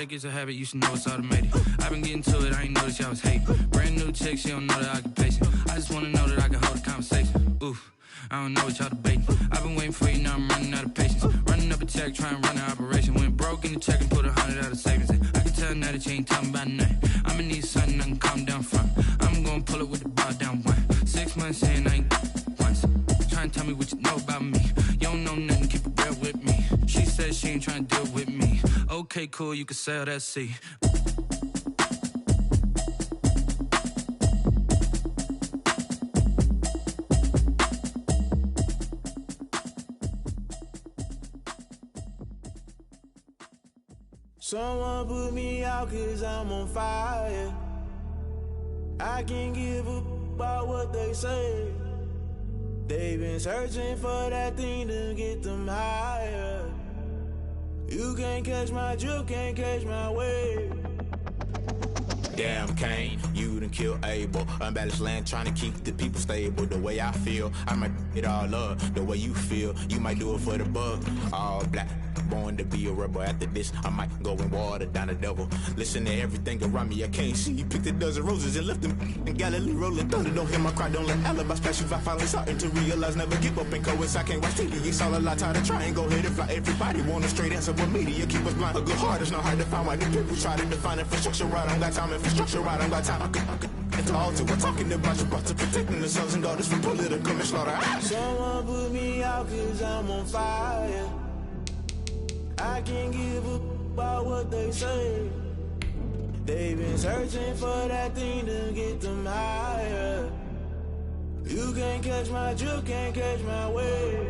think it's a habit, you should know it's automated. I've been getting to it, I ain't noticed y'all was hating. Brand new chick, she don't know the occupation. I just wanna know that I can hold a conversation. Oof, I don't know what y'all debating. I've been waiting for you, now I'm running out of patience. Running up a check, trying to run an operation. Went broke in the check and put 100 out of savings in. I can tell now that you ain't talking about nothing. I'ma need something I can calm down from. I'm gonna pull it with the bar down one. 6 months in, I ain't once. Trying to tell me what you know about me. You don't know nothing, keep it real with me. She said she ain't trying to deal with me. Okay, cool, you can sell that seat. Someone put me out 'cause I'm on fire. I can't give a about what they say. They've been searching for that thing to get them higher. You can't catch my drift, can't catch my wave. Damn Kane, you done killed Abel. Unbalanced land trying to keep the people stable. The way I feel, I might it all up. The way you feel, you might do it for the bug. All black, born to be a rebel. After this, I might go and water down the devil. Listen to everything around me, I can't see. You picked a dozen roses and left them in Galilee rolling thunder. Don't hear my cry, don't let alibis pass you. I finally starting to realize, never give up and coincide. I can't watch TV, it's all a lot. Tired of trying, go ahead and fly. Everybody want a straight answer, but media keep us blind. A good heart is not hard to find. Why the people try to define infrastructure right? I don't got time, infrastructure right, I don't got time. I could it's all to we're talking about you, about to protecting the sons and daughters from political manslaughter. Someone put me out 'cause I'm on fire. I can't give a about what they say. They've been searching for that thing to get them higher. You can't catch my drift, can't catch my wave.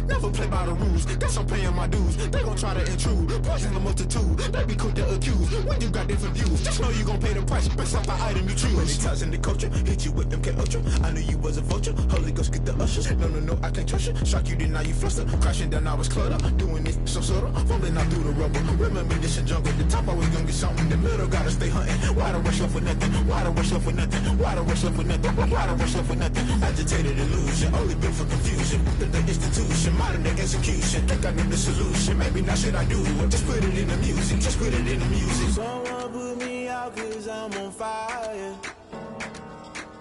Never play by the rules, guess I'm paying my dues. They gon' try to intrude, poison the multitude. They be quick to accuse, when you got different views. Just know you gon' pay the price, based off the item you choose. Many times in the culture, hit you with MK Ultra. I knew you was a vulture, Holy Ghost get the ushers. No, I can't trust you. Shock you, then now you fluster. Crashing down, I was clutter. Doing this so subtle, fumbling out through the rubble. Remember this a jungle, the top always gonna get something. In the middle, gotta stay hunting. Why the rush left for nothing? Why the rush left for nothing? Why the rush left for nothing? Why the rush left for nothing? Agitated illusion, only built for confusion. The institution, modern day execution. Think I know the solution, maybe not should I do it. Just put it in the music, just put it in the music. Someone put me out 'cause I'm on fire.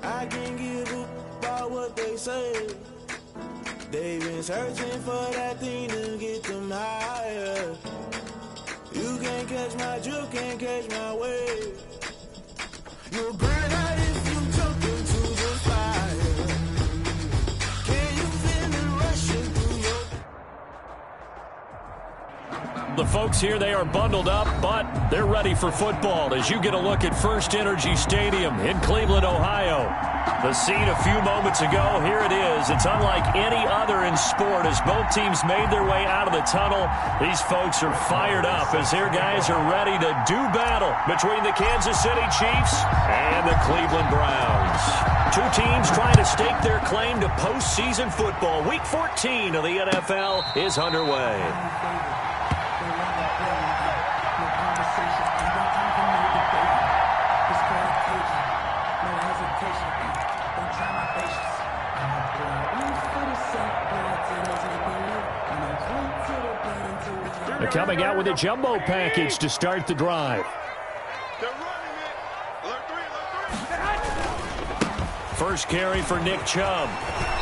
I can't give a about what they say. They've been searching for that thing to get them higher. You can't catch my drift, can't catch my wave. You'll burn out if you jump into the fire. Can you feel it rushing through your... The folks here, they are bundled up, but they're ready for football as you get a look at First Energy Stadium in Cleveland, Ohio. The scene a few moments ago, here it is. It's unlike any other in sport as both teams made their way out of the tunnel. These folks are fired up as their guys are ready to do battle between the Kansas City Chiefs and the Cleveland Browns. Two teams trying to stake their claim to postseason football. Week 14 of the NFL is underway. They're coming out with a jumbo package to start the drive. First carry for Nick Chubb.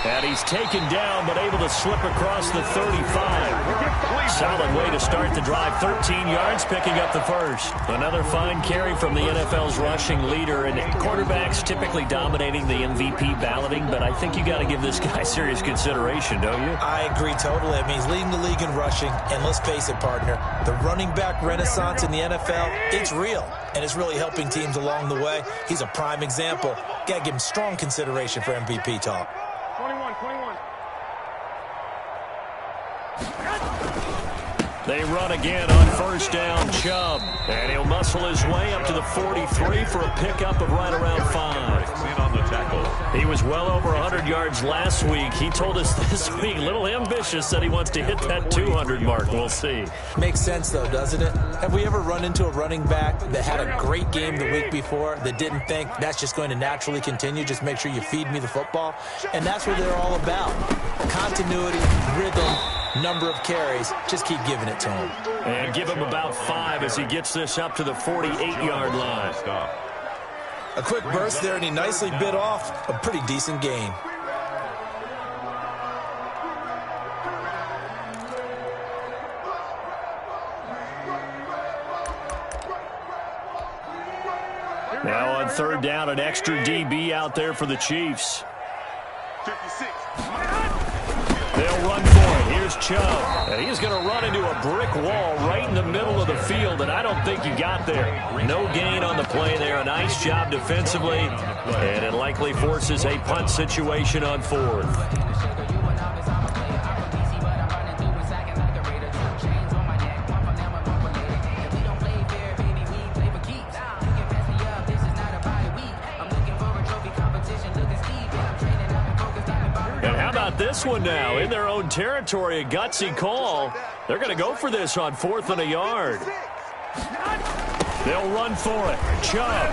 And he's taken down, but able to slip across the 35. Solid way to start the drive. 13 yards, picking up the first. Another fine carry from the NFL's rushing leader. And quarterbacks typically dominating the MVP balloting, but I think you got to give this guy serious consideration, don't you? I agree totally. I mean, he's leading the league in rushing. And let's face it, partner, the running back renaissance in the NFL, it's real. And it's really helping teams along the way. He's a prime example. Got to give him strong consideration for MVP talk. 21. They run again on first down, Chubb. And he'll muscle his way up to the 43 for a pickup of right around 5. In on the tackle. He was well over 100 yards last week. He told us this week, a little ambitious, that he wants to hit that 200 mark. We'll see. Makes sense, though, doesn't it? Have we ever run into a running back that had a great game the week before that didn't think that's just going to naturally continue? Just make sure you feed me the football. And that's what they're all about. Continuity, rhythm, number of carries. Just keep giving it to him. And give him about 5 as he gets this up to the 48-yard line. A quick burst there, and he nicely bit off a pretty decent gain. Now on third down, an extra DB out there for the Chiefs. 56. They'll run for it. Here's Chubb. And he's going to run into a brick wall right in the middle of the field, and I don't think he got there. No gain on the play there. A nice job defensively, and it likely forces a punt situation on 4th. This one now in their own territory, a gutsy call. They're going to go for this on 4th and a yard. They'll run for it. Chubb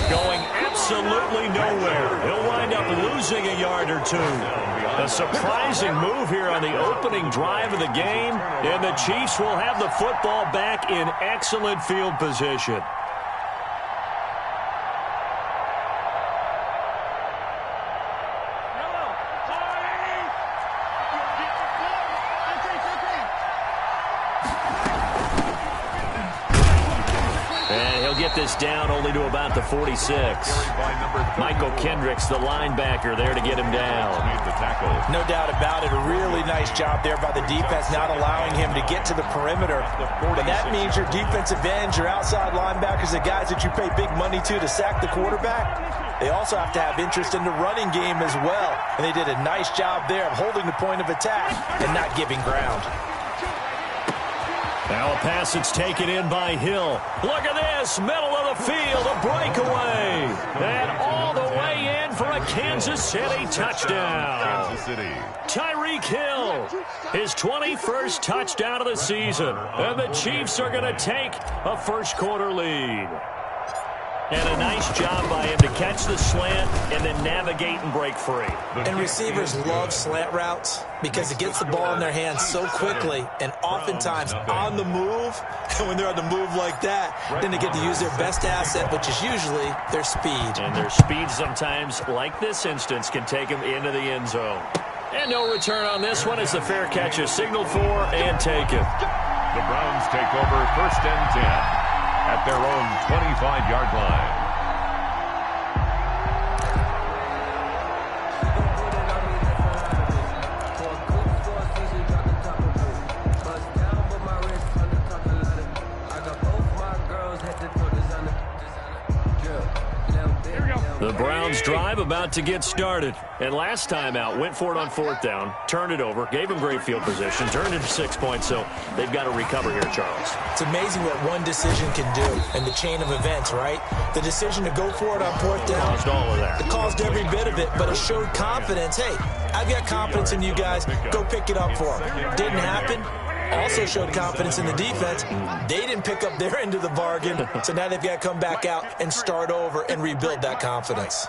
going absolutely nowhere. He'll wind up losing a yard or 2. A surprising move here on the opening drive of the game, and the Chiefs will have the football back in excellent field position. This down only to about the 46. Michael Kendricks, the linebacker, there to get him down. No doubt about it. A really nice job there by the defense, not allowing him to get to the perimeter. But that means your defensive ends, your outside linebackers, the guys that you pay big money to sack the quarterback, they also have to have interest in the running game as well. And they did a nice job there of holding the point of attack and not giving ground. Now a pass that's taken in by Hill. Look at this, middle of the field, a breakaway. And all the way in for a Kansas City touchdown. Kansas City. Tyreek Hill, his 21st touchdown of the season. And the Chiefs are going to take a first-quarter lead. And a nice job by him to catch the slant and then navigate and break free. And receivers love slant routes because it gets the ball in their hands so quickly and oftentimes on the move. And when they're on the move like that, then they get to use their best asset, which is usually their speed. And their speed sometimes, like this instance, can take them into the end zone. And no return on this one as the fair catch is signaled for and taken. The Browns take over 1st and 10. At their own 25-yard line. The Browns drive about to get started. And last time out, went for it on 4th down, turned it over, gave them great field position, turned it to 6 points, so they've got to recover here, Charles. It's amazing what one decision can do in the chain of events, right? The decision to go for it on 4th down. Caused all of that. It caused every bit of it, but it showed confidence. Hey, I've got confidence in you guys. Go pick it up for them. Didn't happen. Also showed confidence in the defense. They didn't pick up their end of the bargain, so now they've got to come back out and start over and rebuild that confidence.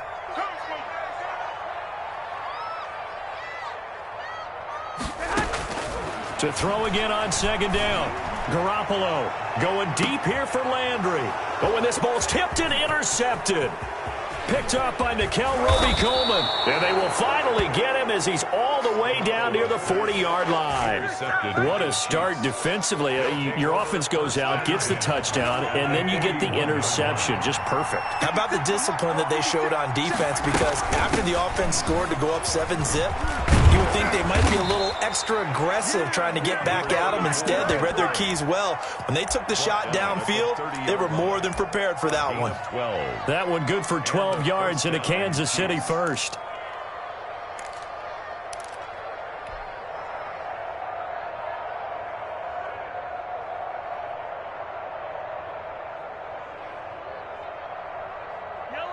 To throw again on 2nd down. Garoppolo going deep here for Landry. But when this ball's tipped and intercepted. Picked up by Nikel Roby-Coleman. And they will finally get him as he's all the way down near the 40-yard line. What a start defensively. Your offense goes out, gets the touchdown, and then you get the interception. Just perfect. How about the discipline that they showed on defense? Because after the offense scored to go up 7-zip, you would think they might be a little extra aggressive trying to get back at them. Instead, they read their keys well. When they took the shot downfield, they were more than prepared for that one. That one good for 12 yards into Kansas City first.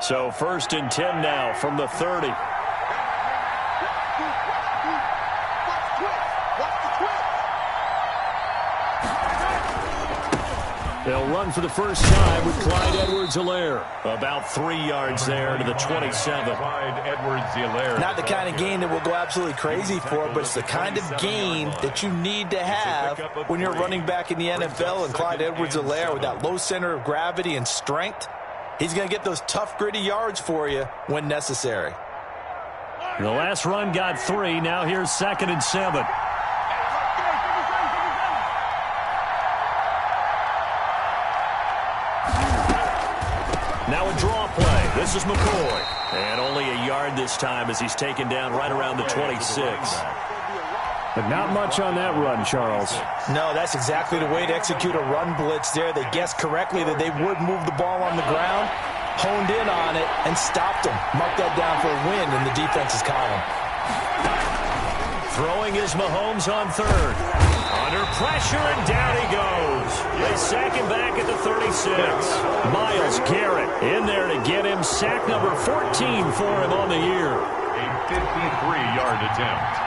So 1st and 10 now from the 30. They'll run for the first time with Clyde Edwards-Helaire. About 3 yards there to the 27. Clyde Edwards-Helaire. Not the kind of gain that we'll go absolutely crazy for, but it's the kind of gain that you need to have when you're running back in the NFL. And Clyde Edwards-Helaire, with that low center of gravity and strength, he's going to get those tough, gritty yards for you when necessary. The last run got 3. Now here's 2nd and 7. Now a draw play. This is McCoy. And only a yard this time as he's taken down right around the 26. But not much on that run, Charles. No, that's exactly the way to execute a run blitz there. They guessed correctly that they would move the ball on the ground, honed in on it, and stopped them. Mark that down for a win in the defense's column. Throwing is Mahomes on 3rd. Under pressure, and down he goes. They sack him back at the 36. Myles Garrett in there to get him sack number 14 for him on the year. A 53-yard attempt.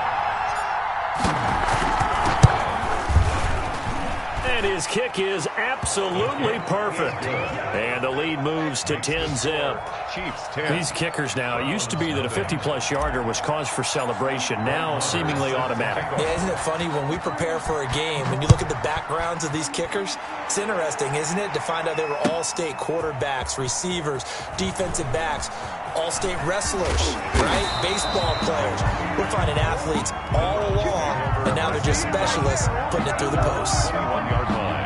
And his kick is absolutely perfect. And the lead moves to 10-zip. Chiefs 10. These kickers now, it used to be that a 50-plus yarder was cause for celebration. Now seemingly automatic. Yeah, isn't it funny when we prepare for a game, when you look at the backgrounds of these kickers, it's interesting, isn't it, to find out they were all-state quarterbacks, receivers, defensive backs, all-state wrestlers, right? Baseball players. We're finding athletes all along, and now they're just specialists putting it through the posts. 1-yard line.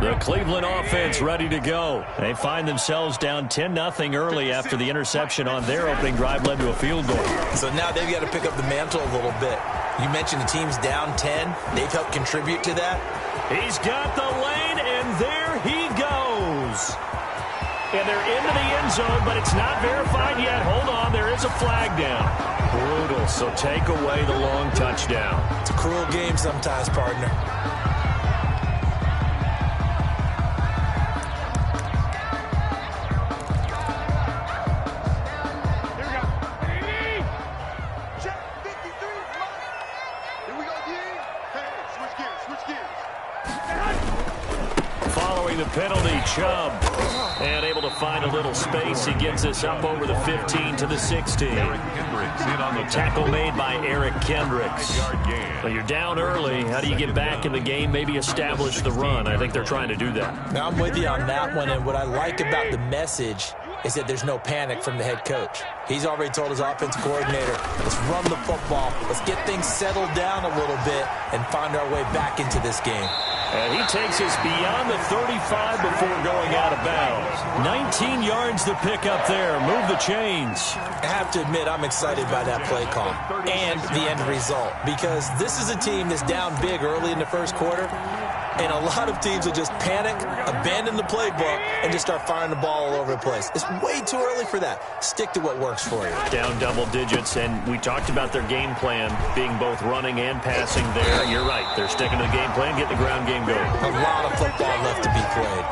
The Cleveland offense ready to go. They find themselves down 10-0 early after the interception on their opening drive led to a field goal. So now they've got to pick up the mantle a little bit. You mentioned the team's down 10. They've helped contribute to that. He's got the lane, and there he goes. And they're into the end zone, but it's not verified yet. Hold on, there is a flag down. Brutal, so take away the long touchdown. It's a cruel game sometimes, partner. Penalty, Chubb, and able to find a little space. He gets us up over the 15 to the 16. Tackle made by Eric Kendricks. Well, you're down early. How do you get back in the game? Maybe establish the run. I think they're trying to do that. Now, I'm with you on that one, and what I like about the message is that there's no panic from the head coach. He's already told his offensive coordinator, let's run the football, let's get things settled down a little bit and find our way back into this game. And he takes us beyond the 35 before going out of bounds. 19 yards to pick up there. Move the chains. I have to admit, I'm excited by that play call and the end result, because this is a team that's down big early in the first quarter, and a lot of teams will just panic, abandon the playbook, and just start firing the ball all over the place. It's way too early for that. Stick to what works for you. Down double digits, and we talked about their game plan being both running and passing there. You're right. They're sticking to the game plan, get the ground game going. A lot of football left to be played.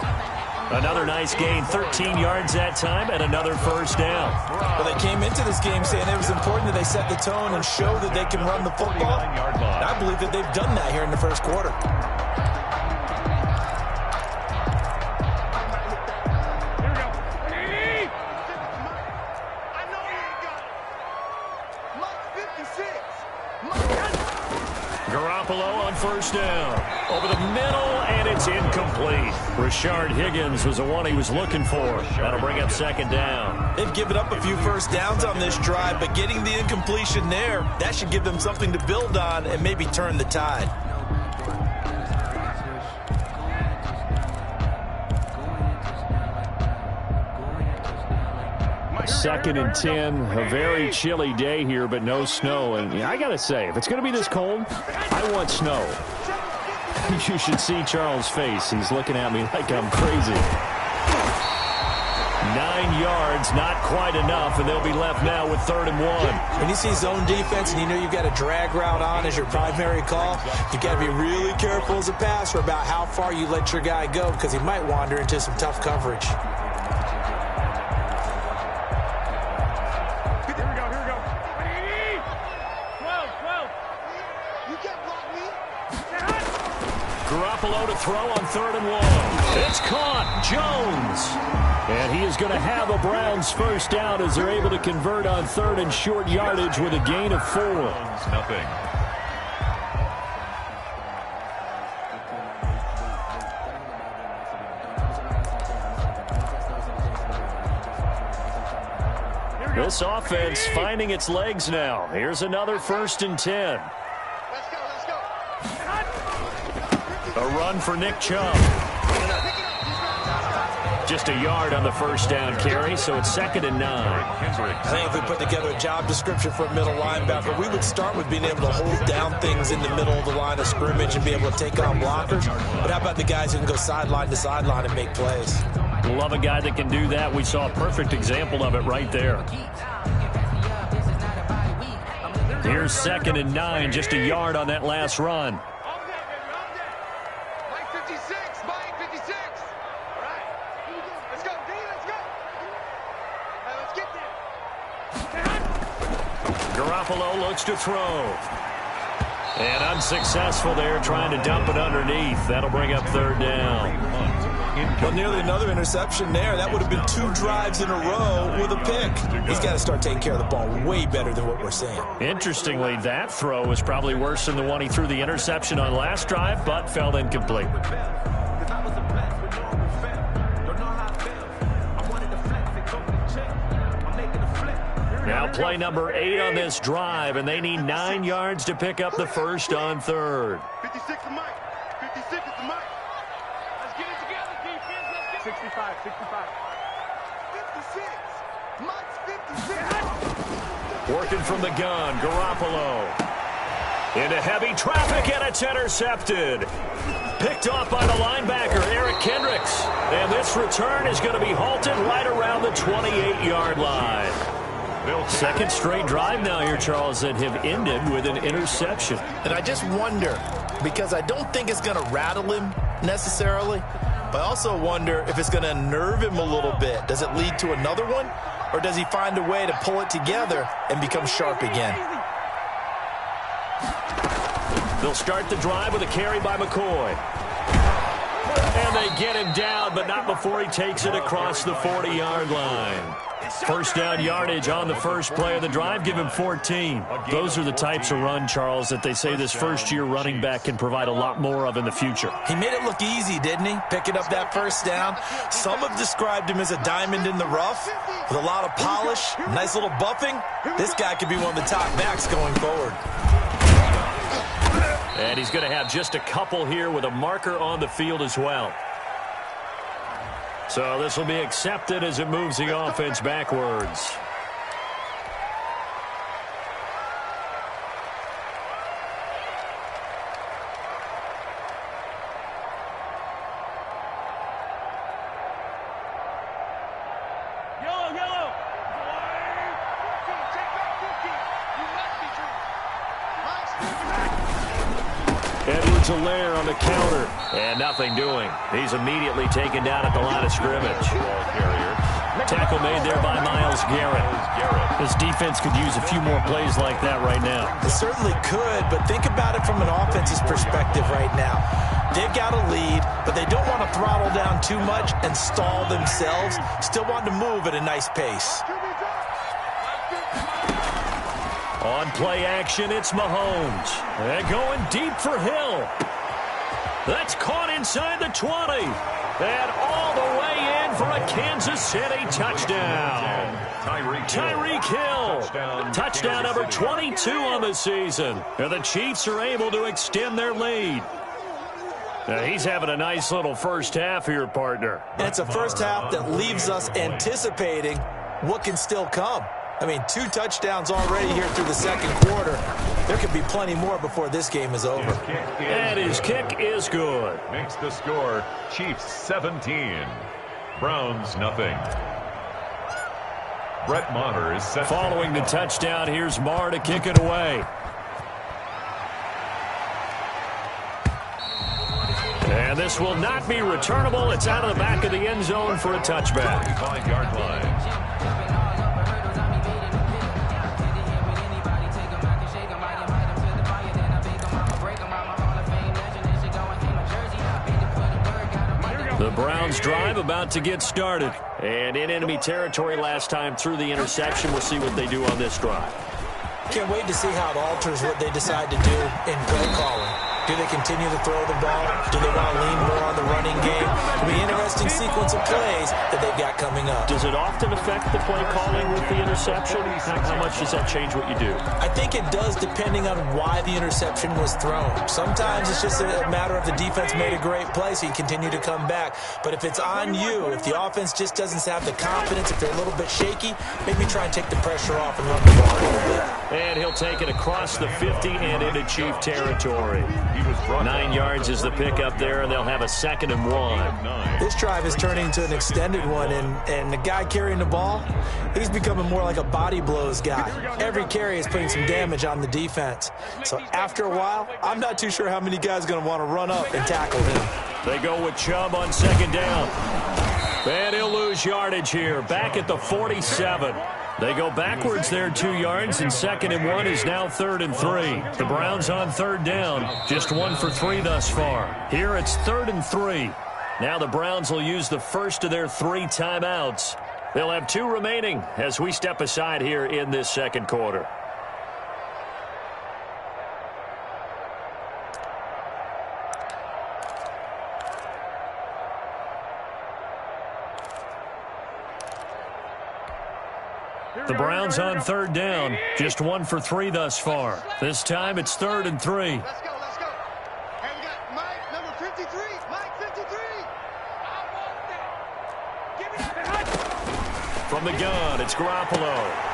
Another nice gain, 13 yards that time, and another first down. Well, they came into this game saying it was important that they set the tone and show that they can run the football. And I believe that they've done that here in the first quarter. Garoppolo on first down. Over the middle, and it's incomplete. Rashard Higgins was the one he was looking for. That'll bring up second down. They've given up a few first downs on this drive, but getting the incompletion there, that should give them something to build on and maybe turn the tide. Second and 10, a very chilly day here, but no snow. And I got to say, if it's going to be this cold, I want snow. You should see Charles' face. He's looking at me like I'm crazy. 9 yards, not quite enough, and they'll be left now with 3rd and 1. When you see zone defense and you know you've got a drag route on as your primary call, you've got to be really careful as a passer about how far you let your guy go because he might wander into some tough coverage. Garoppolo to throw on 3rd and 1. It's caught. Jones. And he is going to have a Browns first down as they're able to convert on 3rd and short yardage with a gain of 4. Nothing. This offense finding its legs now. Here's another 1st and 10. A run for Nick Chubb. Just a yard on the first down carry, so it's 2nd and 9. I think if we put together a job description for a middle linebacker, we would start with being able to hold down things in the middle of the line of scrimmage and be able to take on blockers. But how about the guys who can go sideline to sideline and make plays? Love a guy that can do that. We saw a perfect example of it right there. Here's 2nd and 9, just a yard on that last run. Garoppolo looks to throw. And unsuccessful there, trying to dump it underneath. That'll bring up 3rd down. Well, nearly another interception there. That would have been 2 drives in a row with a pick. He's got to start taking care of the ball way better than what we're seeing. Interestingly, that throw was probably worse than the one he threw the interception on last drive, but fell incomplete. Now play number 8 on this drive, and they need 9 yards to pick up the first on 3rd. 56 to Mike. 56 is the Mike. Let's get it together, defense. Let's get 65, 65. 56. Mike's 56. Working from the gun, Garoppolo. Into heavy traffic, and it's intercepted. Picked off by the linebacker, Eric Kendricks. And this return is going to be halted right around the 28-yard line. 2nd straight drive now here, Charles, that have ended with an interception. And I just wonder, because I don't think it's going to rattle him necessarily, but I also wonder if it's going to unnerve him a little bit. Does it lead to another one, or does he find a way to pull it together and become sharp again? They'll start the drive with a carry by McCoy. And they get him down, but not before he takes it across the 40-yard line. First down yardage on the first play of the drive, give him 14. Those are the types of run, Charles, that they say this first-year running back can provide a lot more of in the future. He made it look easy, didn't he? Picking up that first down. Some have described him as a diamond in the rough with a lot of polish, nice little buffing. This guy could be one of the top backs going forward. And he's going to have just a couple here with a marker on the field as well. So this will be accepted as it moves the offense backwards. Alaire on the counter, and nothing doing. He's immediately taken down at the line of scrimmage. Tackle made there by Myles Garrett. This defense could use a few more plays like that right now. It certainly could, but think about it from an offense's perspective right now. They've got a lead, but they don't want to throttle down too much and stall themselves. Still want to move at a nice pace. On play action, it's Mahomes. They're going deep for Hill. That's caught inside the 20. And all the way in for a Kansas City touchdown. Tyreek Hill. Touchdown number 22 on the season. And the Chiefs are able to extend their lead. Now, he's having a nice little first half here, partner. And it's a first half that leaves us anticipating what can still come. I mean, 2 touchdowns already here through the second quarter. There could be plenty more before this game is over. And his kick is good. Makes the score Chiefs 17, Browns nothing. Brett Maher is set. Following the touchdown, here's Maher to kick it away. And this will not be returnable. It's out of the back of the end zone for a touchback. 5-yard line. The Browns drive about to get started. And in enemy territory last time through the interception. We'll see what they do on this drive. Can't wait to see how it alters what they decide to do in play calling. Do they continue to throw the ball? Do they want to lean more on the running game? It'll be an interesting sequence of plays that they've got coming up. Does it often affect the play calling with the interception? How much does that change what you do? I think it does, depending on why the interception was thrown. Sometimes it's just a matter of the defense made a great play, so you continue to come back. But if it's on you, if the offense just doesn't have the confidence, if they're a little bit shaky, maybe try and take the pressure off and run the ball a little bit. And he'll take it across the 50 and into Chief territory. 9 yards is the pickup there, and they'll have a 2nd and 1. This drive is turning into an extended one, and the guy carrying the ball, he's becoming more like a body blows guy. Every carry is putting some damage on the defense. So after a while, I'm not too sure how many guys are going to want to run up and tackle him. They go with Chubb on 2nd down. And he'll lose yardage here, back at the 47. They go backwards there 2 yards, and 2nd and 1 is now 3rd and 3. The Browns on 3rd down, just 1 for 3 thus far. Here it's 3rd and 3. Now the Browns will use the first of their 3 timeouts. They'll have 2 remaining as we step aside here in this 2nd quarter. The Browns on 3rd down, just 1 for 3 thus far. This time it's 3rd and 3. Let's go, let's go. Hey, we got Mike, number 53. Mike, 53. I want that. Give me that. From the gun, it's Garoppolo.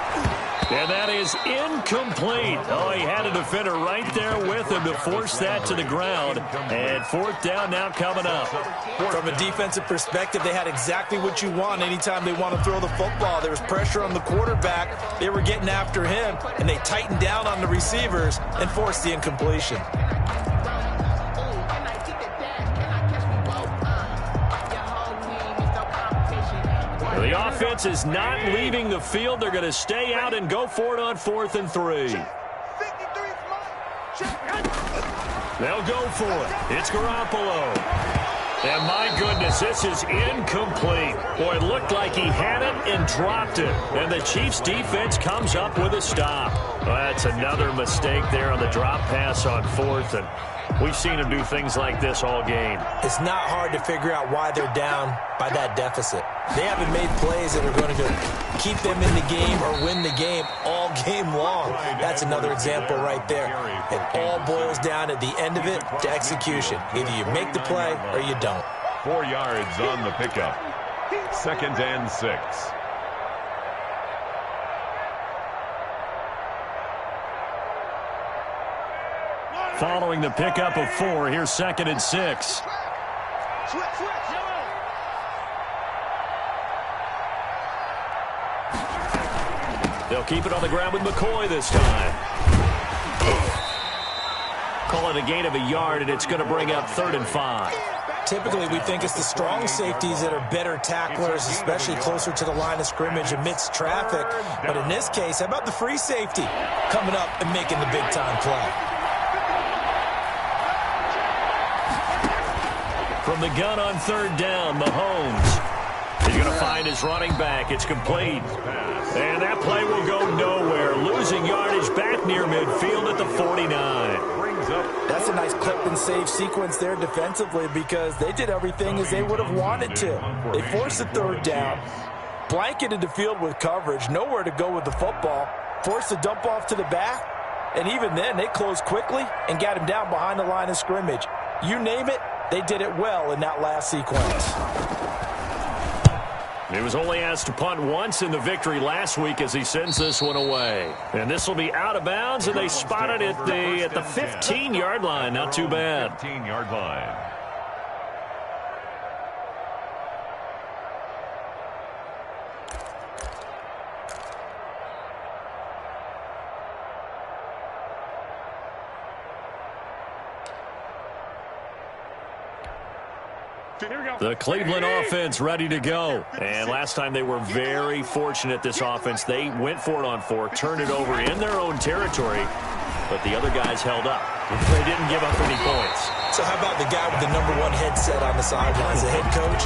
And that is incomplete. Oh, he had a defender right there with him to force that to the ground. And 4th down now coming up. From a defensive perspective, they had exactly what you want anytime they want to throw the football. There was pressure on the quarterback. They were getting after him, and they tightened down on the receivers and forced the incompletion. The offense is not leaving the field. They're going to stay out and go for it on 4th and 3. They'll go for it. It's Garoppolo. And my goodness, this is incomplete. Boy, it looked like he had it and dropped it. And the Chiefs' defense comes up with a stop. Well, that's another mistake there on the drop pass on 4th. And we've seen him do things like this all game. It's not hard to figure out why they're down by that deficit. They haven't made plays that are going to keep them in the game or win the game all game long. That's another example right there. It all boils down at the end of it to execution. Either you make the play or you don't. 4 yards on the pickup. 2nd and 6. Following the pickup of 4, here's 2nd and 6. They'll keep it on the ground with McCoy this time. Call it a gain of a yard, and it's going to bring up 3rd and 5. Typically, we think it's the strong safeties that are better tacklers, especially closer to the line of scrimmage amidst traffic. But in this case, how about the free safety coming up and making the big-time play? From the gun on 3rd down, Mahomes. He's going to find his running back. It's complete. And that play will go nowhere. Losing yardage back near midfield at the 49. That's a nice clip and save sequence there defensively because they did everything as they would have wanted to. They forced the 3rd down, blanketed the field with coverage, nowhere to go with the football, forced the dump off to the back, and even then they closed quickly and got him down behind the line of scrimmage. You name it, they did it well in that last sequence. He was only asked to punt once in the victory last week as he sends this one away. And this will be out of bounds, and they spot it at the 15-yard line. Not too bad. 15-yard line. The Cleveland offense ready to go. And last time they were very fortunate, this offense. They went for it on 4, turned it over in their own territory, but the other guys held up. They didn't give up any points. So how about the guy with the #1 headset on the sidelines, the head coach?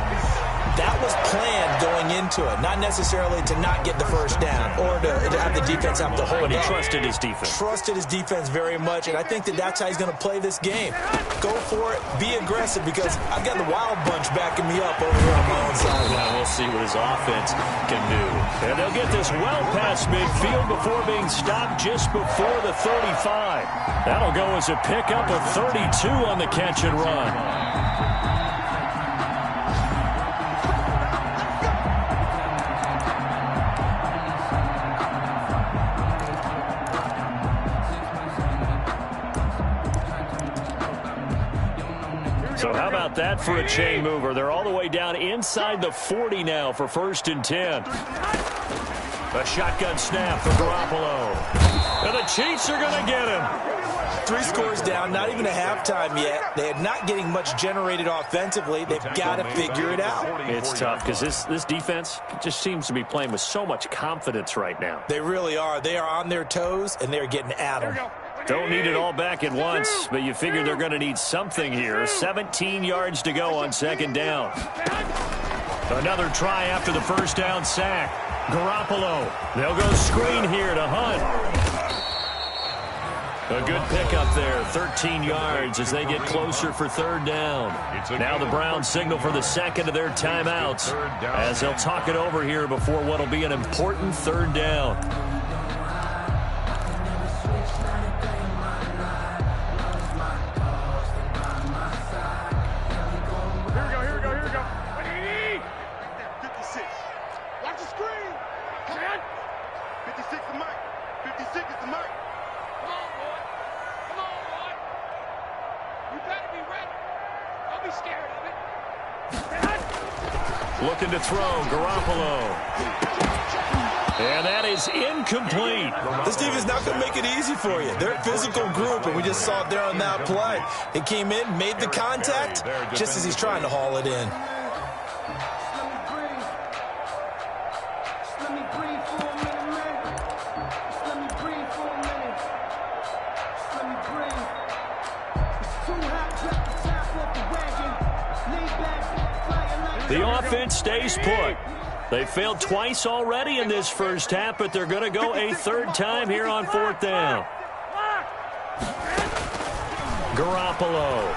That was planned going into it, not necessarily to not get the first down or to have the defense have to hold But he up. trusted his defense. Trusted his defense very much, and I think that that's how he's going to play this game. Go for it, be aggressive, because I've got the wild bunch backing me up over here on my own side. Now we'll see what his offense can do. And they'll get this well past midfield before being stopped just before the 35. That'll go as a pickup of 32 on the catch and run. So how about that for a chain mover? They're all the way down inside the 40 now for 1st and 10. A shotgun snap for Garoppolo. And the Chiefs are going to get him. 3 scores down, not even a halftime yet. They are not getting much generated offensively. They've got to figure it out. It's tough because this defense just seems to be playing with so much confidence right now. They really are. They are on their toes, and they're getting at them. Don't need it all back at once, but you figure they're going to need something here. 17 yards to go on 2nd down. Another try after the 1st down sack. Garoppolo. They'll go screen here to Hunt. A good pickup there, 13 yards as they get closer for 3rd down. Now the Browns signal for the 2nd of their timeouts as they'll talk it over here before what will be an important 3rd down. Looking to throw, Garoppolo. And that is incomplete. This defense is not going to make it easy for you. They're a physical group, and we just saw it there on that play. He came in, made the contact, just as he's trying to haul it in. The offense stays put. They failed twice already in this first half, but they're going to go a 3rd time here on 4th down. Garoppolo.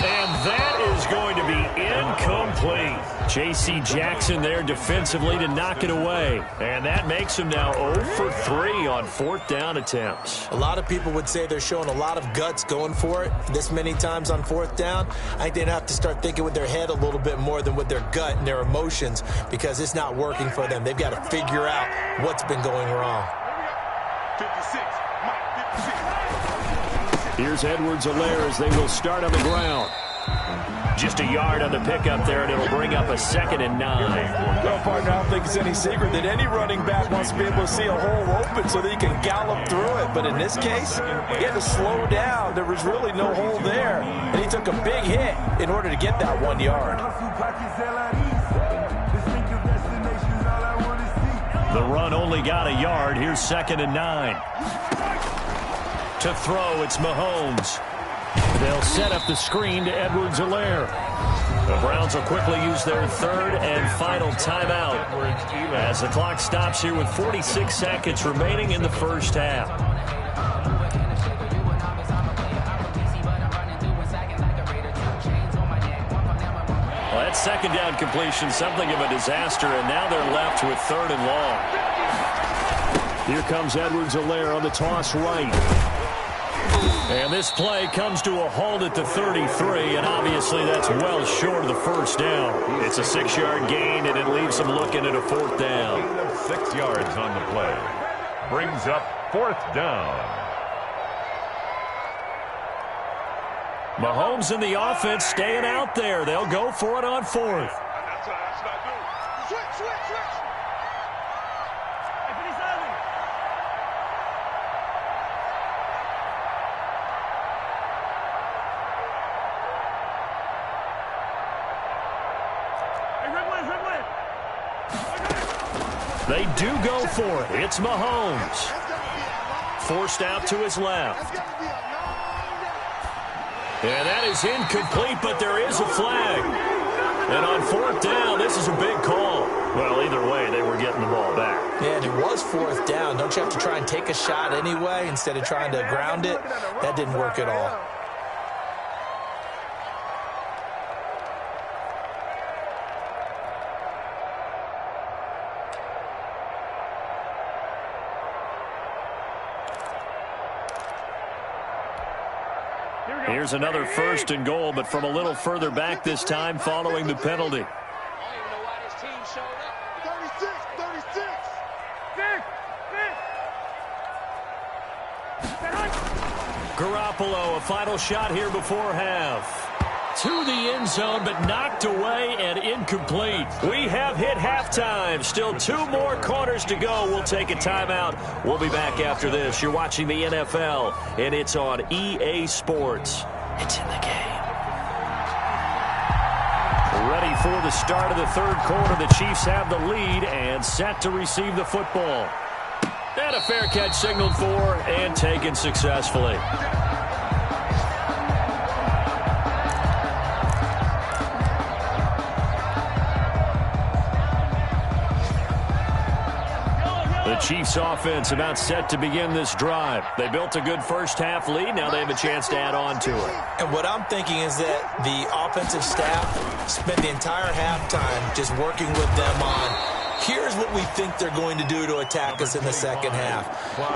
And that is going to be incomplete. J.C. Jackson there defensively to knock it away. And that makes him now 0 for 3 on 4th down attempts. A lot of people would say they're showing a lot of guts going for it this many times on 4th down. I think they'd have to start thinking with their head a little bit more than with their gut and their emotions, because it's not working for them. They've got to figure out what's been going wrong. 56. Here's Edwards-Helaire as they will start on the ground. Just a yard on the pickup there, and it'll bring up a 2nd and 9. Well, partner, I don't think it's any secret that any running back wants to be able to see a hole open so that he can gallop through it. But in this case, he had to slow down. There was really no hole there, and he took a big hit in order to get that 1 yard. The run only got a yard. Here's 2nd and 9. To throw, it's Mahomes. They'll set up the screen to Edwards-Helaire. The Browns will quickly use their 3rd and final timeout as the clock stops here with 46 seconds remaining in the first half. Well, that 2nd down completion, something of a disaster, and now they're left with 3rd and long. Here comes Edwards-Helaire on the toss right. And this play comes to a halt at the 33, and obviously that's well short of the 1st down. It's a 6-yard gain, and it leaves them looking at a 4th down. 6 yards on the play. Brings up 4th down. Mahomes and the offense staying out there. They'll go for it on 4th. That's what I do. Switch. They do go for it. It's Mahomes. Forced out to his left. And that is incomplete, but there is a flag. And on fourth down, this is a big call. Well, either way, they were getting the ball back. Yeah, and it was fourth down. Don't you have to try and take a shot anyway instead of trying to ground it? That didn't work at all. Here's another first and goal, but from a little further back this time following the penalty. Garoppolo, a final shot here before half. To the end zone, but knocked away and incomplete. We have hit halftime. Still 2 more quarters to go. We'll take a timeout. We'll be back after this. You're watching the NFL, and it's on EA Sports. It's in the game. Ready for the start of the third quarter. The Chiefs have the lead and set to receive the football. And a fair catch signaled for and taken successfully. The Chiefs offense about set to begin this drive. They built a good first half lead. Now they have a chance to add on to it. And what I'm thinking is that the offensive staff spent the entire halftime just working with them on, here's what we think they're going to do to attack us in the second half.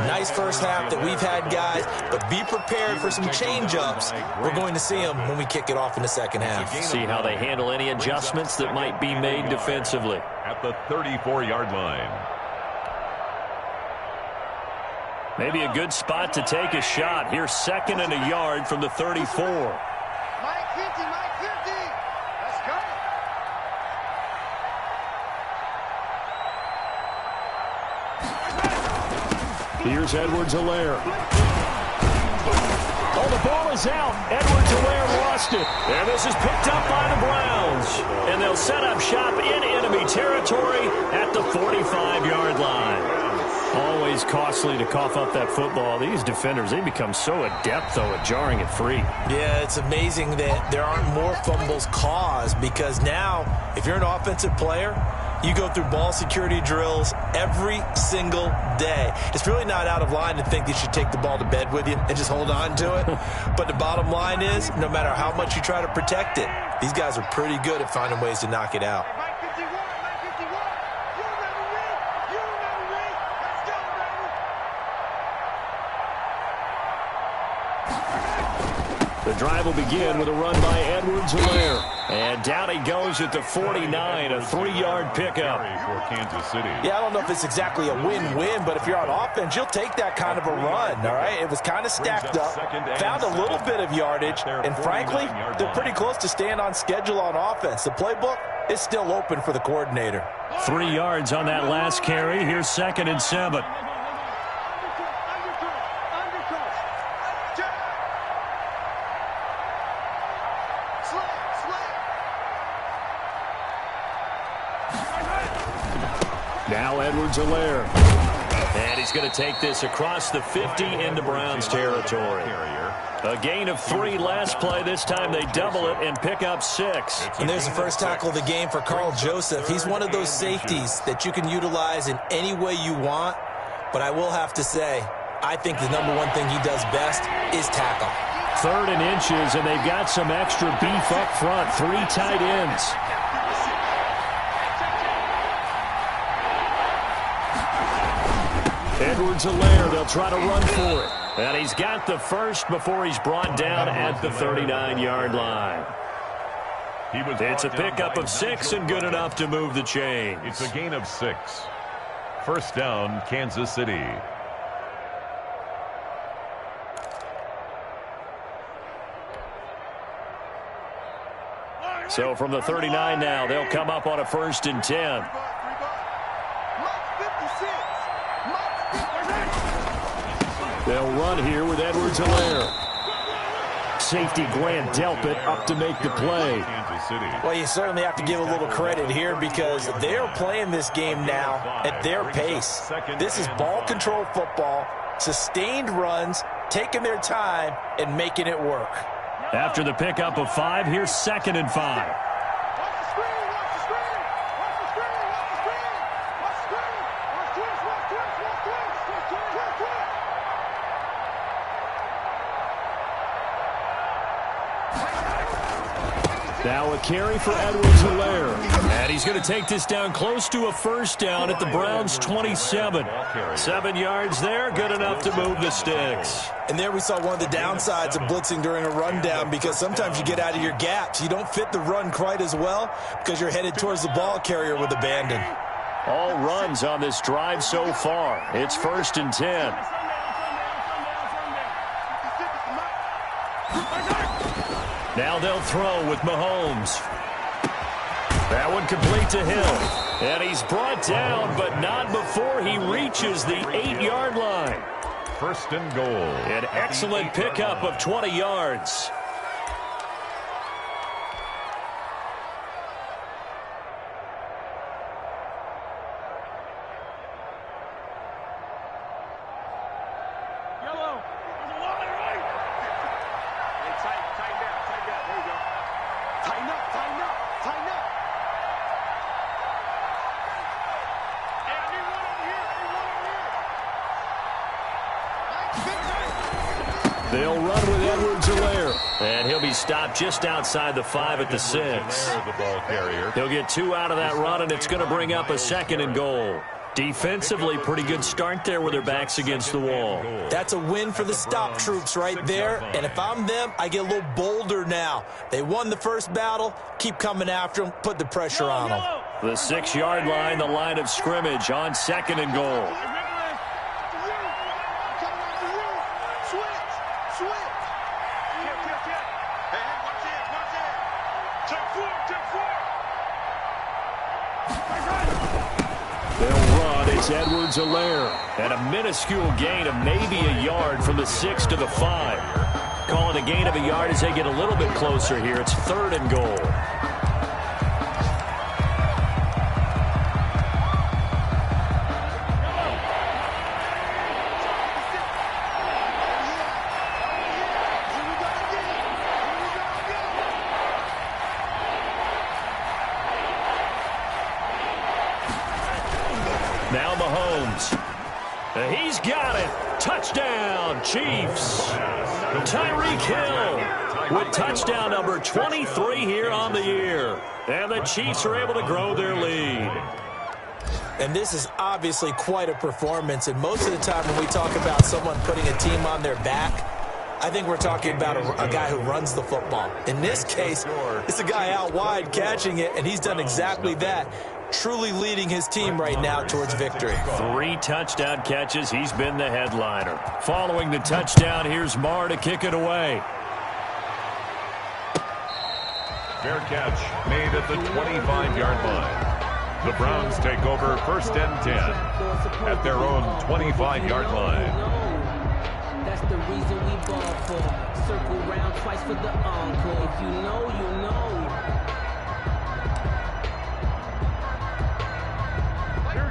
Nice first half that we've had, guys, but be prepared for some change-ups. We're going to see them when we kick it off in the second half. See how they handle any adjustments that might be made defensively. At the 34-yard line. Maybe a good spot to take a shot. Here's second and a yard from the 34. Mike 50, Mike 50. Let's go. Here's Edwards-Helaire. Oh, the ball is out. Edwards-Helaire lost it. And this is picked up by the Browns. And they'll set up shop in enemy territory at the 45-yard line. Always costly to cough up that football. These defenders, they become so adept, though, at jarring it free. Yeah, it's amazing that there aren't more fumbles caused, because now, if you're an offensive player, you go through ball security drills every single day. It's really not out of line to think that you should take the ball to bed with you and just hold on to it. But the bottom line is, no matter how much you try to protect it, these guys are pretty good at finding ways to knock it out. Mike 51, Mike 51. You never win. You never win. Let's go, baby. The drive will begin with a run by Edwards-Helaire. And down he goes at the 49, a 3-yard pickup. For Kansas City. Yeah, I don't know if it's exactly a win-win, but if you're on offense, you'll take that kind of a run, all right? It was kind of stacked up, found a little bit of yardage, and frankly, they're pretty close to staying on schedule on offense. The playbook is still open for the coordinator. 3 yards on that last carry. Here's second and 7. Now Edwards-Helaire. And he's going to take this across the 50 into Browns territory. A gain of 3 last play. This time they double it and pick up 6. And there's the first tackle of the game for Carl Joseph. He's one of those safeties that you can utilize in any way you want. But I will have to say, I think the number one thing he does best is tackle. 3rd and inches, and they've got some extra beef up front. 3 tight ends. Edwards-Helaire, they'll try to run for it. And he's got the first before he's brought down at the 39-yard line. It's a pickup of 6 and good enough to move the chains. It's a gain of 6. First down, Kansas City. So from the 39 now, they'll come up on a 1st and 10. They'll run here with Edwards-Helaire. safety Grant Delpit up to make the play. Well, you certainly have to give a little credit here because they're playing this game now at their pace. This is ball control football, sustained runs, taking their time, and making it work. After the pickup of 5, here's 2nd and 5. Now a carry for Edwards-Helaire. And he's going to take this down close to a first down at the Browns' 27. 7 yards there, good enough to move the sticks. And there we saw one of the downsides of blitzing during a rundown because sometimes you get out of your gaps. You don't fit the run quite as well because you're headed towards the ball carrier with abandon. All runs on this drive so far. It's 1st and 10. Now they'll throw with Mahomes. That one complete to Hill. And he's brought down, but not before he reaches the 8-yard line. 1st and goal. An excellent pickup of 20 yards. They'll run with Edwards-Helaire. And he'll be stopped just outside the 5 at the 6. He'll get 2 out of that run, and it's going to bring up a 2nd and goal. Defensively, pretty good start there with their backs against the wall. That's a win for the stop troops right there. And if I'm them, I get a little bolder now. They won the first battle. Keep coming after them. Put the pressure on them. The 6-yard line, the line of scrimmage on 2nd and goal. It's Edwards-Helaire, and a minuscule gain of maybe a yard from the 6 to the 5. Call it a gain of a yard as they get a little bit closer here. It's 3rd and goal. Now Mahomes. He's got it. Touchdown, Chiefs. Tyreek Hill with touchdown number 23 here on the year. And the Chiefs are able to grow their lead. And this is obviously quite a performance. And most of the time when we talk about someone putting a team on their back, I think we're talking about a guy who runs the football. In this case, it's a guy out wide catching it, and he's done exactly that. Truly leading his team right now towards victory. 3 touchdown catches. He's been the headliner. Following the touchdown, here's Marr to kick it away. Fair catch made at the 25-yard line. The Browns take over 1st and 10 at their own 25-yard line. That's the reason we ball for. Circle round twice for the encore. If you know, you know.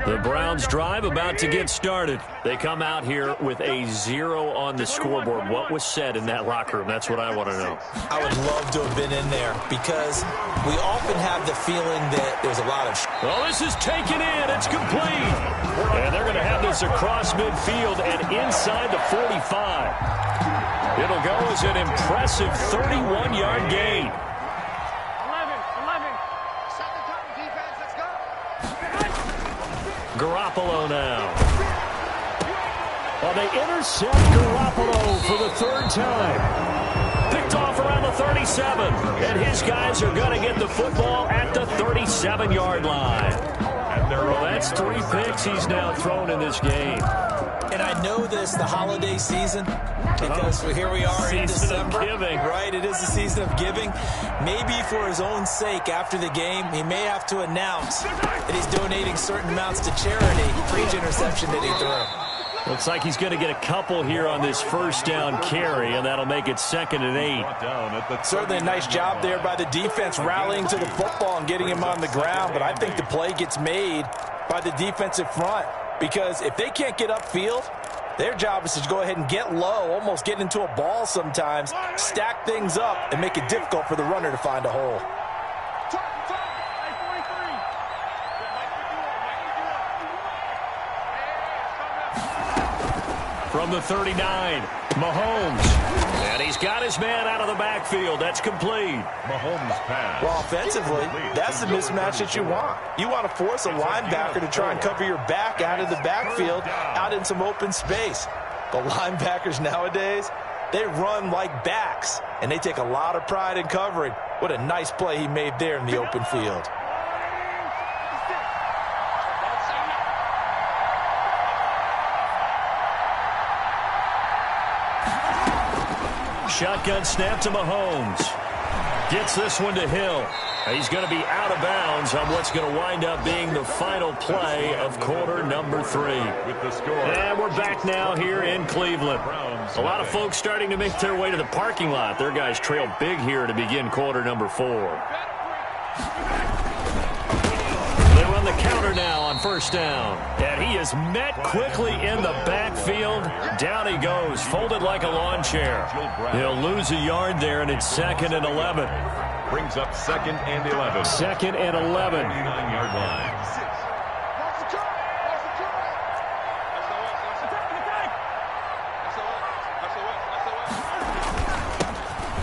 The Browns drive about to get started. They come out here with a 0 on the scoreboard. What was said in that locker room? That's what I want to know. I would love to have been in there because we often have the feeling that there's a lot of... Well, this is taken in. It's complete. And they're going to have this across midfield and inside the 45. It'll go as an impressive 31-yard gain. Garoppolo now. Well, they intercept Garoppolo for the 3rd time. Picked off around the 37. And his guys are going to get the football at the 37-yard line. Well, that's 3 picks he's now thrown in this game. And I know this, the holiday season, because here we are in December. Right, it is the season of giving. Maybe for his own sake, after the game, he may have to announce that he's donating certain amounts to charity for each interception that he threw. Looks like he's going to get a couple here on this first down carry, and that'll make it 2nd and 8. Certainly a nice job there by the defense rallying to the football and getting him on the ground, but I think the play gets made by the defensive front because if they can't get upfield, their job is to go ahead and get low, almost get into a ball sometimes, stack things up, and make it difficult for the runner to find a hole. From the 39, Mahomes. And he's got his man out of the backfield. That's complete. Mahomes pass. Well, offensively, that's the mismatch that you want. You want to force a linebacker to try and cover your back out of the backfield, out in some open space. The linebackers nowadays, they run like backs, and they take a lot of pride in covering. What a nice play he made there in the open field. Shotgun snap to Mahomes. Gets this one to Hill. He's going to be out of bounds on what's going to wind up being the final play of quarter number 3. With the score. And we're back now here in Cleveland. A lot of folks starting to make their way to the parking lot. Their guys trail big here to begin quarter number 4. They run the counter now on first down. And he is met quickly in the backfield. Down he goes, folded like a lawn chair. He'll lose a yard there, and it's 2nd and 11. Brings up 2nd and 11. 2nd and 11. 29-yard line.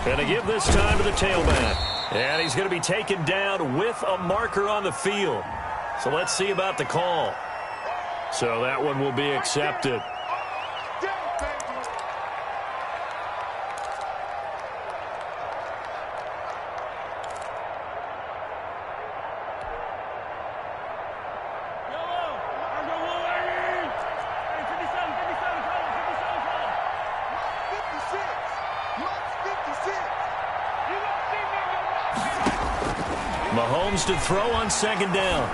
Going to give this time to the tailback. And he's going to be taken down with a marker on the field. So let's see about the call. So that one will be accepted. Mahomes to throw on 2nd down.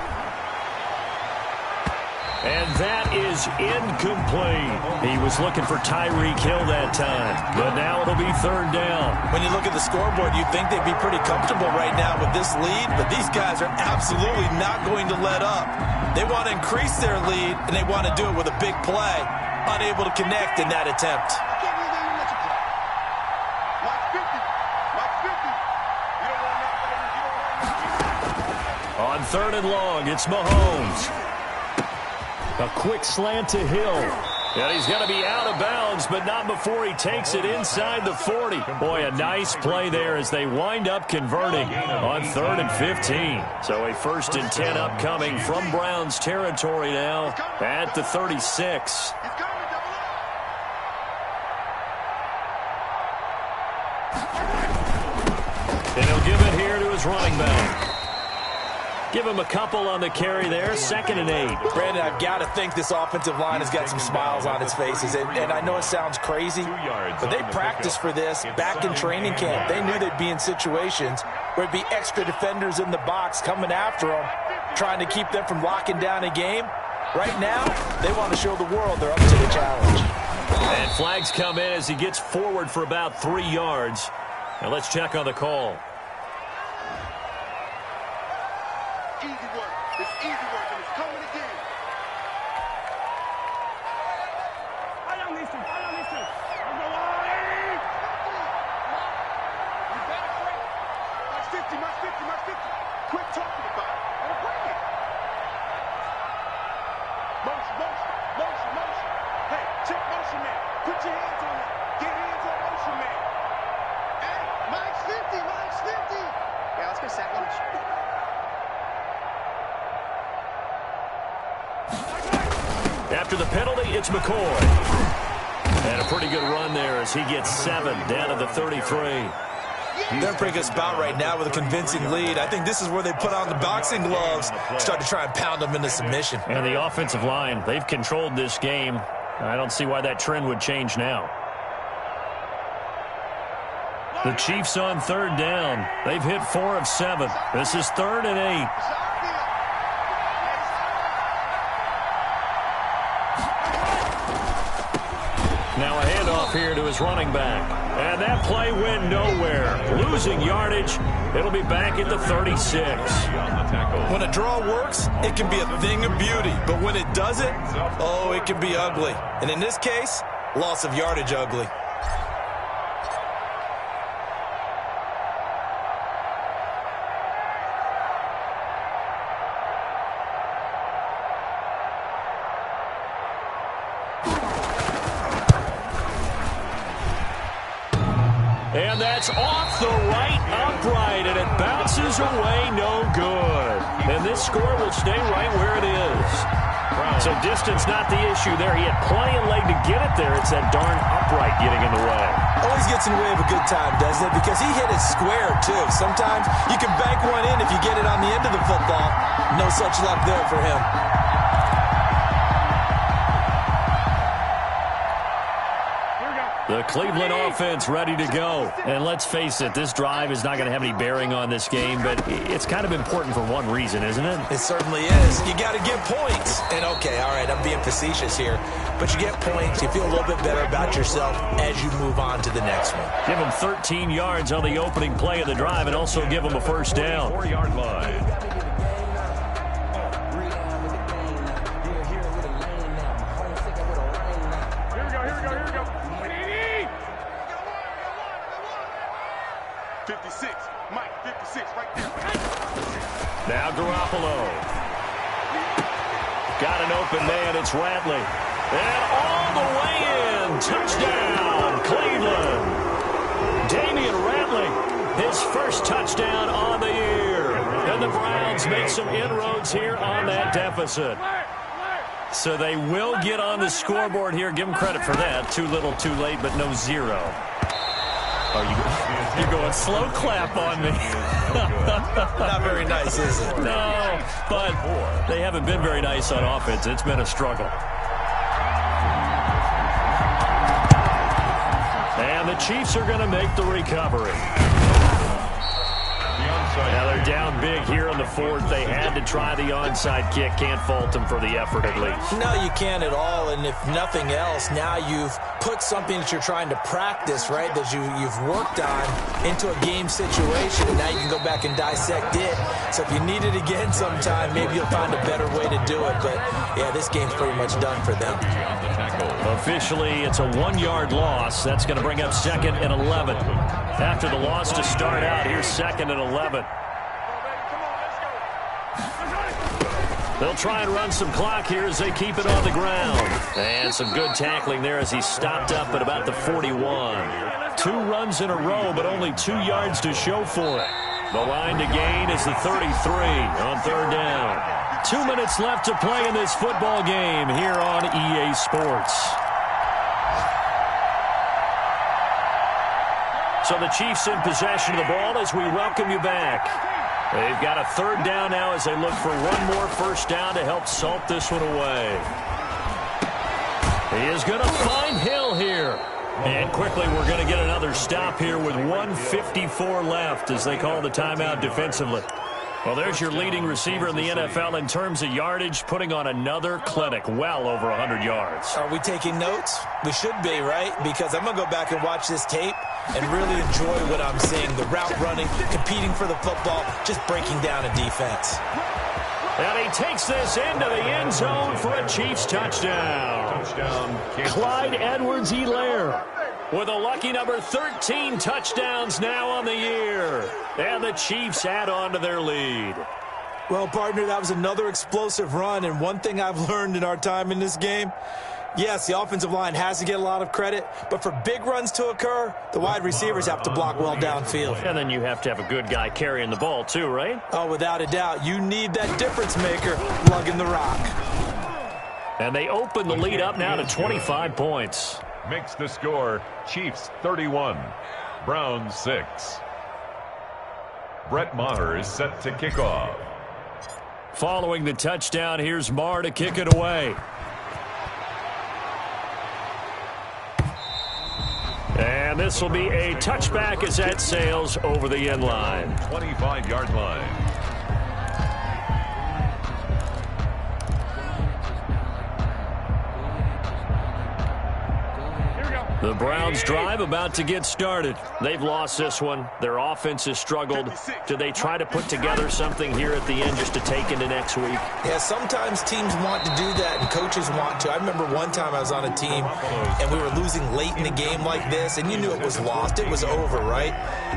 And that is incomplete. He was looking for Tyreek Hill that time. But now it'll be 3rd down. When you look at the scoreboard, you'd think they'd be pretty comfortable right now with this lead, but these guys are absolutely not going to let up. They want to increase their lead, and they want to do it with a big play. Unable to connect in that attempt. On 3rd and long, it's Mahomes. A quick slant to Hill. And he's going to be out of bounds, but not before he takes it inside the 40. Boy, a nice play there as they wind up converting on 3rd and 15. So a 1st and 10 upcoming from Browns territory now at the 36. And he'll give it here to his running back. Give him a couple on the carry there, 2nd and 8. Brandon, I've got to think this offensive line has got some smiles on its faces. And I know it sounds crazy, but they practiced for this back in training camp. They knew they'd be in situations where there'd be extra defenders in the box coming after them, trying to keep them from locking down a game. Right now, they want to show the world they're up to the challenge. And flags come in as he gets forward for about 3 yards. Now let's check on the call. After the penalty, it's McCoy. And a pretty good run there as he gets 7 down to the 33. They're in a pretty good spot right now with a convincing lead. I think this is where they put on the boxing gloves, start to try and pound them into submission. And the offensive line, they've controlled this game. I don't see why that trend would change now. The Chiefs on 3rd down. They've hit 4 of 7. This is 3rd and 8. here to his running back. And that play went nowhere. Losing yardage. It'll be back at the 36. When a draw works, it can be a thing of beauty. But when it doesn't, oh, it can be ugly. And in this case, loss of yardage ugly. And that's off the right upright, and it bounces away no good. And this score will stay right where it is. So distance not the issue there. He had plenty of leg to get it there. It's that darn upright getting in the way. Always gets in the way of a good time, doesn't it? Because he hit it square, too. Sometimes you can bank one in if you get it on the end of the football. No such luck there for him. The Cleveland offense ready to go. And let's face it, this drive is not going to have any bearing on this game, but it's kind of important for one reason, isn't it? It certainly is. You got to get points. And okay, all right, I'm being facetious here, but you get points, you feel a little bit better about yourself as you move on to the next one. Give them 13 yards on the opening play of the drive and also give them a first down. 4-yard line. Now Garoppolo. Got an open man. It's Radley. And all the way in. Touchdown, Cleveland. Damian Radley, his first touchdown on the year. And the Browns make some inroads here on that deficit. So they will get on the scoreboard here. Give them credit for that. Too little, too late, but no zero. Oh, you're going slow clap on me. Not very nice, is it? No, but they haven't been very nice on offense. It's been a struggle. And the Chiefs are going to make the recovery. Now they're down big here in the fourth. They had to try the onside kick. Can't fault them for the effort at least. No, you can't at all. And if nothing else, now you've put something that you're trying to practice, right, that you've worked on into a game situation. And now you can go back and dissect it. So if you need it again sometime, maybe you'll find a better way to do it. But, yeah, this game's pretty much done for them. Officially, it's a 1-yard loss. That's going to bring up 2nd and 11. After the loss to start out, here's 2nd and 11. They'll try and run some clock here as they keep it on the ground. And some good tackling there as he stopped up at about the 41. 2 runs in a row, but only 2 yards to show for it. The line to gain is the 33 on 3rd down. 2 minutes left to play in this football game here on EA Sports. So the Chiefs in possession of the ball as we welcome you back. They've got a 3rd down now as they look for one more first down to help salt this one away. He is going to find Hill here. And quickly we're going to get another stop here with 1:54 left as they call the timeout defensively. Well, there's your leading receiver in the NFL in terms of yardage, putting on another clinic, well over 100 yards. Are we taking notes? We should be, right? Because I'm going to go back and watch this tape and really enjoy what I'm seeing. The route running, competing for the football, just breaking down a defense. And he takes this into the end zone for a Chiefs touchdown. Clyde Edwards-Helaire with a lucky number 13 touchdowns now on the year. And the Chiefs add on to their lead. Well, partner, that was another explosive run. And one thing I've learned in our time in this game, yes, the offensive line has to get a lot of credit, but for big runs to occur, the wide receivers have to block well downfield. And then you have to have a good guy carrying the ball too, right? Oh, without a doubt. You need that difference maker lugging the rock. And they open the lead up now to 25 points. Makes the score Chiefs 31, Browns 6. Brett Maher is set to kick off. Following the touchdown, here's Maher to kick it away. And this will be a touchback as that sails over the end line. 25-yard line. The Browns drive about to get started. They've lost this one. Their offense has struggled. Do they try to put together something here at the end just to take into next week? Yeah, sometimes teams want to do that and coaches want to. I remember one time I was on a team and we were losing late in a game like this and you knew it was lost. It was over, right?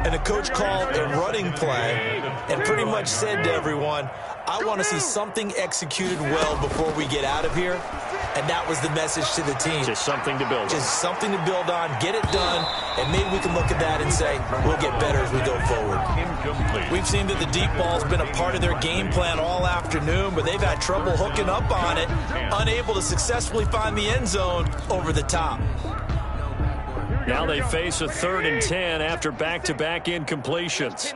And the coach called a running play and pretty much said to everyone, I want to see something executed well before we get out of here. And that was the message to the team. Just something to build on. Just something to build on, get it done, and maybe we can look at that and say, we'll get better as we go forward. We've seen that the deep ball's been a part of their game plan all afternoon, but they've had trouble hooking up on it, unable to successfully find the end zone over the top. Now they face a 3rd and 10 after back-to-back incompletions.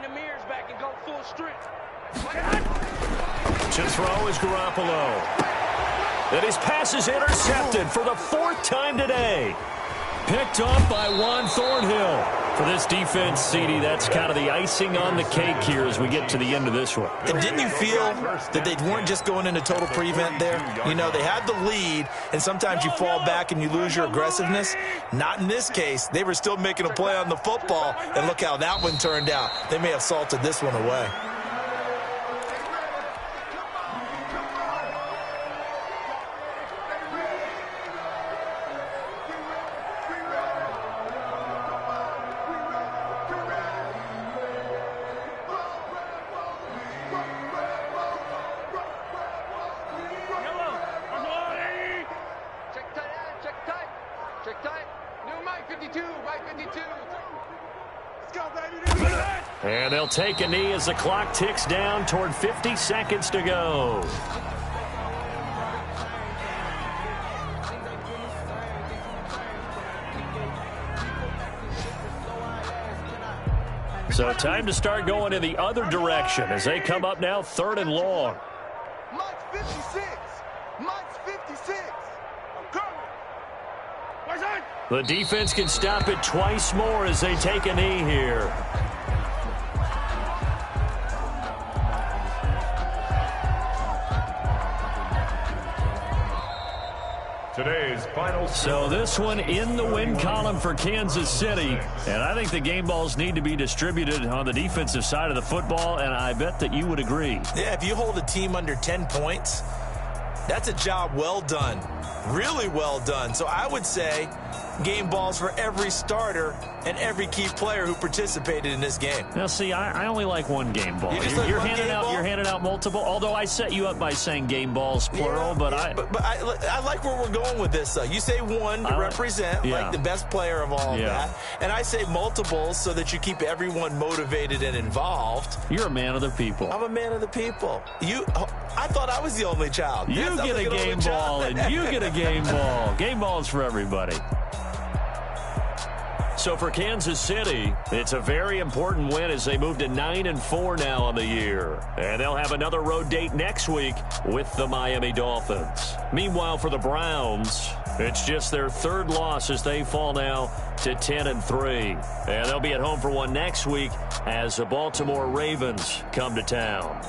To throw is Garoppolo. And his pass is intercepted for the 4th time today. Picked off by Juan Thornhill. For this defense, CD, that's kind of the icing on the cake here as we get to the end of this one. And didn't you feel that they weren't just going into total prevent there? You know, they had the lead, and sometimes you fall back and you lose your aggressiveness. Not in this case. They were still making a play on the football, and look how that one turned out. They may have salted this one away. And they'll take a knee as the clock ticks down toward 50 seconds to go. So time to start going in the other direction as they come up now 3rd and long. Mike's 56. Mike's 56. I'm coming. What's that? The defense can stop it twice more as they take a knee here. Today's final score. So this one in the win column for Kansas City. And I think the game balls need to be distributed on the defensive side of the football, and I bet that you would agree. Yeah, if you hold a team under 10 points, that's a job well done. Really well done. So I would say game balls for every starter and every key player who participated in this game. Now, see, I only like one game ball. You're handing out multiple. Although I set you up by saying game balls plural, but I like where we're going with this. You say one to represent like the best player of all of that, and I say multiples so that you keep everyone motivated and involved. You're a man of the people. I'm a man of the people. I thought I was the only child. You get a game ball, and you get a game ball. Game balls for everybody. So for Kansas City, it's a very important win as they move to 9-4 now on the year. And they'll have another road date next week with the Miami Dolphins. Meanwhile, for the Browns, it's just their 3rd loss as they fall now to 10-3. And they'll be at home for one next week as the Baltimore Ravens come to town.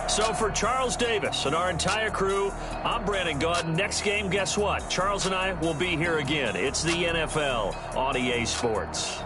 So for Charles Davis and our entire crew, I'm Brandon Gaudin. Next game, guess what? Charles and I will be here again. It's the NFL on EA Sports.